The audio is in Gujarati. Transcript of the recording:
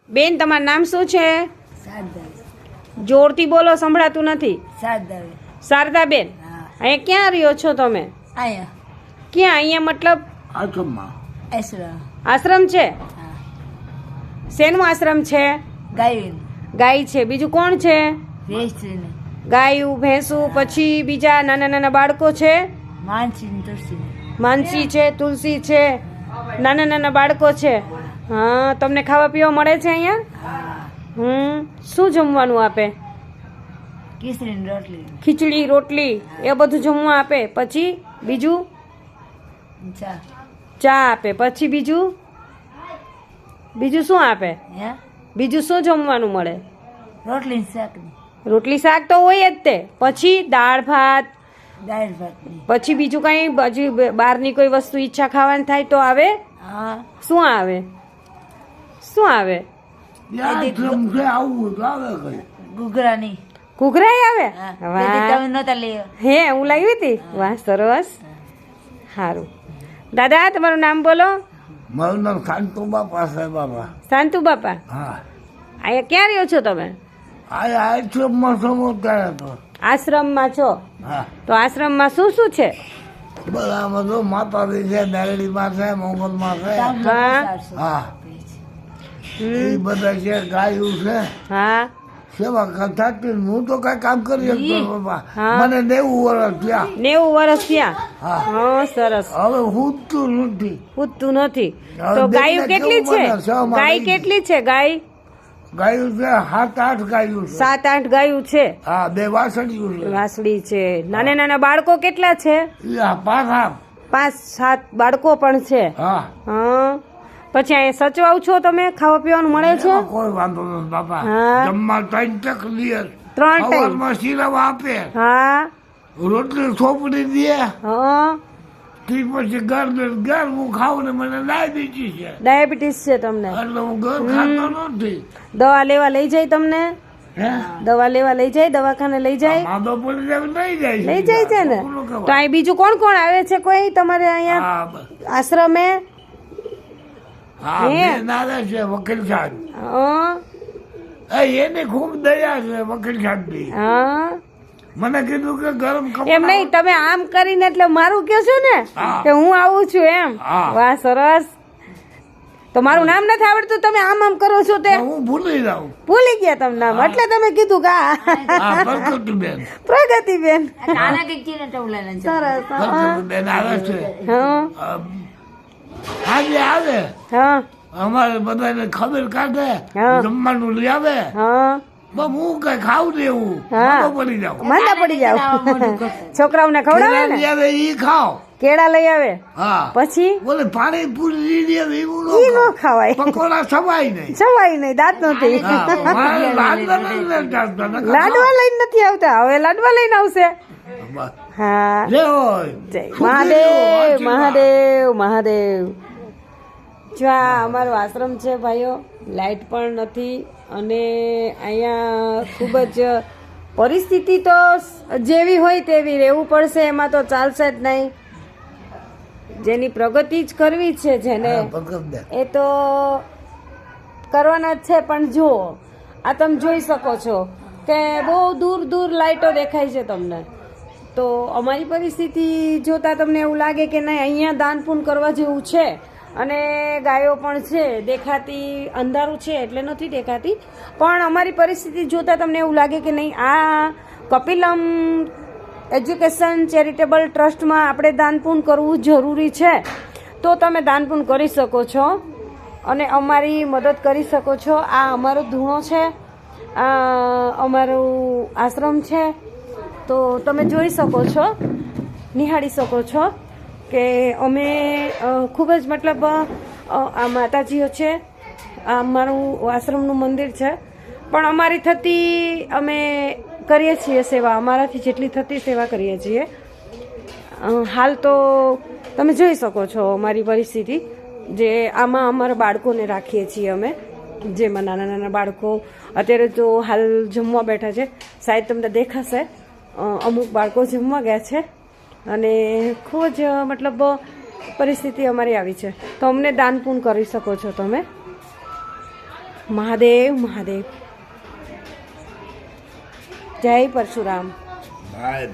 બેન તમારું નામ શું છે? શારદા. જોરથી બોલો, સંભળાતું નથી. શારદા. શારદાબેન, હા. અહીંયા ક્યાં રહ્યો છો તમે? આયા ક્યાં? અહીંયા મતલબ એસરા. આશ્રમ છે? હા. શેનું આશ્રમ છે? ગાયન ગાય છે. બીજું કોણ છે? વેસ્ટ્રીને ગાયું ભેંસું, પછી બીજા નાના નાના બાળકો છે? માનસી તુલસી. માનસી છે, તુલસી છે, નાના નાના બાળકો છે. હા, તમને ખાવા પીવા મળે છે અહીંયા? હા. શું જમવાનું આપે? ખીચડી રોટલી. ખીચડી રોટલી એ બધું જમવા આપે. પછી બીજું ચા. ચા આપે. પછી બીજું બીજું શું આપે? હે બીજું શું જમવાનું મળે? રોટલી શાક. રોટલી શાક તો હોય જ તે. પછી દાળ ભાત. દાળ ભાતની. પછી બીજું કઈ હજી બહારની કોઈ વસ્તુ ઈચ્છા ખાવાની થાય તો આવે? હા. શું આવે? શું આવે? ગુગરાની. ઘૂઘરાય આવે? હા. વાહ. તમે નતા લઈ. હે, હું લાવી હતી. વાહ, સરસ. સારું. દાદા, તમારું નામ બોલો. મારું નામ શાંતુ બાપા છે બાપા. શાંતુ બાપા, હા, અહીંયા ક્યાં રહ્યો છો તમે? આ આશ્રમમાં સમો ત્યારે તો. આશ્રમમાં છો? હા, તો આશ્રમમાં શું શું છે? બધા બધું માતાજી છે, મેરડીમાં છે, મોગલમાં છે. હા. હા, એ બધા છે, ગાયું છે. હા. સેવા થતી હું તો કઈ કામ કરી શકતો બાપા. હા. મને 90 વર્ષ થયા. 90 વર્ષ થયા? હા, હા, સરસ. હવે હું નથી. પૂછતું નથી. હવે તો બેનને ગાયું કેટલી કેવું છે? બને? સહમાં ગાય લઈ કેટલી છે? ગાય ગાયું છે 7-8 ગાયું છે. 7-8 ગાયું છે. હા, 2 વાસળીયું છે. વાસળી છે. નાના નાના બાળકો કેટલા છે? યા, 5-8. 5-7 બાળકો પણ છે. હા, હા. પછી અહીંયા સચવાવ છો તમે? ખાવા પીવાનું મળે છે? એમાં કોઈ વાંધો નથી બાપા. હા. જમવા 3 ટક લે. 3 ટાઈમ? સવારમાં શીરવ આપે, હા. રોટલી સોપડી દે, હા. તે પછી ઘર હું ખાઉં ને મને ડાયાબિટીસ છે ડાયાબિટીસ છે તમને? એટલે હું ઘર ખાતો નથી. દવા લેવા લઈ જાય તમને? હે, દવા લેવા લઈ જાય? દવાખાને લઈ જાય? માદો પડી જાય લઈ જાય લઈ જાય છે ને? તો અહીં બીજું કોણ કોણ આવે છે કોઈ તમારે અહીંયા હા, આશ્રમે? હા, હે? બેન આવે છે વકીલ સાહેબ. હા. એની ખૂબ દયા છે વકીલ સાહેબની. હા. મને કીધું કે ગરમ એમ કપડાં નહીં, તમે આમ કરીને એટલે મારું કહો છો ને હા. કે હું આવું છું એમ? હા. વાહ, સરસ. તો મારું નામ નથી આવડતું, તમે આમ આમ કરો છો તે હું ભૂલી જાઉં. ભૂલી ગયા તમે નામ, એટલે તમે કીધું કે હા, પ્રકૃતિબેન. પ્રગતિબેન. નાના કઈક ચીને ટવલા સરસ. પ્રકૃતિબેન આવે છે. હા. આજે આવે, હા. અમારે બધાને ખબર કાઢે, હા. જમવાનું લઈ આવે. હા. બસ હું કઈ ખાવું દેવું હા. પડી જાઉં. માંદા પડી જાવ. છોકરાઓને ખવડાવે કેળા ને? લઈ આવે ઈ ખાઓ. કેળા લઈ આવે. હા, પછી બોલે પાણી પૂરી લઈ આવે એવું ઈ ન નો ખાઓ. ખવાય. પકોડા સવાય નહીં. સવાય નહીં, દાંત નથી. હા, મારે લાડવા નથી ચાલતા, નકર લાડવા લઈને નથી આવતા, હવે લાડવા લઈને આવશે. બસ. હા. જય હોય. જય સુખી મહાદેવ, રહો, મહાદેવ, મહાદેવ. જો આ અમારો આશ્રમ છે ભાઈઓ, લાઇટ પણ નથી અને અહીંયા ખૂબ જ પરિસ્થિતિ તો જેવી હોય તેવી રહેવું પડશે, એમાં તો ચાલશે જ નહીં. જેની પ્રગતિ જ કરવી છે જેને, ભગત એ તો કરવાના જ છે. પણ જુઓ, આ તમે જોઈ શકો છો કે બહુ દૂર દૂર લાઇટો દેખાય છે તમને. તો અમારી પરિસ્થિતિ જોતાં તમને એવું લાગે કે નહીં, અહીંયા દાન પુણ્ય કરવા જેવું છે. અને ગાયો પણ છે, દેખાતી અંધારું છે એટલે નથી દેખાતી, પણ અમારી પરિસ્થિતિ જોતાં તમને એવું લાગે કે નહીં, આ કપિલમ એજ્યુકેશન ચેરિટેબલ ટ્રસ્ટમાં આપણે દાન પુણ્ય કરવું જરૂરી છે. તો તમે દાન પુણ્ય કરી શકો છો અને અમારી મદદ કરી શકો છો. આ અમારો ધૂણો છે, આ અમારું આશ્રમ છે. તો તમે જોઈ શકો છો, નિહાળી શકો છો કે અમે ખૂબ જ મતલબ આ માતાજીઓ છે, આ અમારું આશ્રમનું મંદિર છે, પણ અમારી થતી અમે કરીએ છીએ સેવા, અમારાથી જેટલી થતી સેવા કરીએ છીએ. હાલ તો તમે જોઈ શકો છો અમારી પરિસ્થિતિ, જે આમાં અમારા બાળકોને રાખીએ છીએ અમે, જેમાં નાના નાના બાળકો અત્યારે તો હાલ જમવા બેઠા છે. શાયદ તમને દેખાશે અમુક બાળકો જમવા ગયા છે અને ખૂબ જ મતલબ પરિસ્થિતિ અમારી આવી છે. તો અમને દાન પુણ્ય કરી શકો છો તમે. મહાદેવ મહાદેવ. જય પરશુરામ. ભાઈ